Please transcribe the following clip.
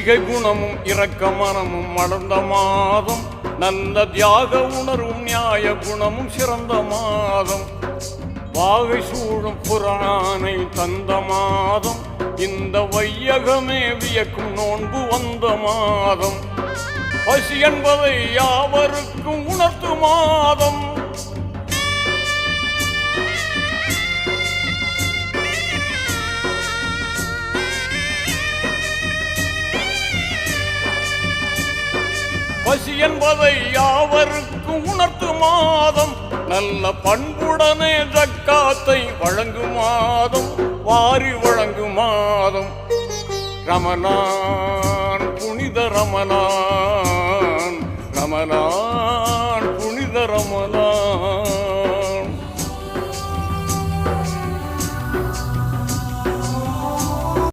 ஈகை குணமும் இரக்க மனமும் வளர்ந்த மாதம், நல்ல தியாக உணர்வும் நியாய குணமும் சிறந்த மாதம், வாகை சூழும் புராணை தந்த மாதம், இந்த வையகமே வியக்கும் நோன்பு வந்த மாதம், பசி என்பதை யாவருக்கும் உணர்த்து மாதம், பசி என்பதை யாவருக்கும் உணர்த்து மாதம், நல்ல பண்புடனே ஜக்காத்தை வழங்கும் மாதம், வாரி வழங்கும் மாதம், ரமலான் புனித ரமலான், ரமலான்